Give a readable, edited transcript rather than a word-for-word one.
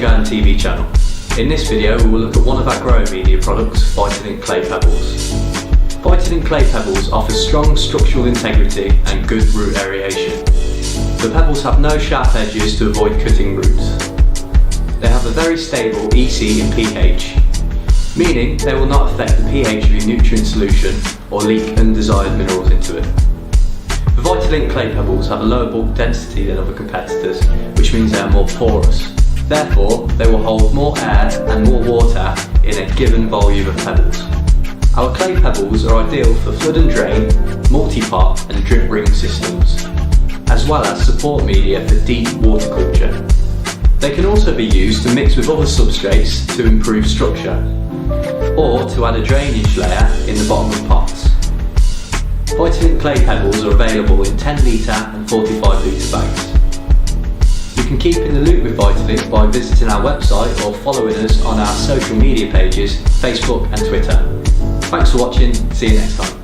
Garden TV channel. In this video we will look at one of our growing media products, VitaLink Clay Pebbles. VitaLink Clay Pebbles offers strong structural integrity and good root aeration. The pebbles have no sharp edges to avoid cutting roots. They have a very stable EC and pH, meaning they will not affect the pH of your nutrient solution or leak undesired minerals into it. The VitaLink Clay Pebbles have a lower bulk density than other competitors, which means they are more porous. Therefore, they will hold more air and more water in a given volume of pebbles. Our clay pebbles are ideal for flood and drain, multi-pot and drip ring systems, as well as support media for deep water culture. They can also be used to mix with other substrates to improve structure, or to add a drainage layer in the bottom of pots. VitaLink Clay Pebbles are available in 10 litre and 45 litre bags. You can keep in the loop with VitaLink by visiting our website or following us on our social media pages, Facebook and Twitter. Thanks for watching, see you next time.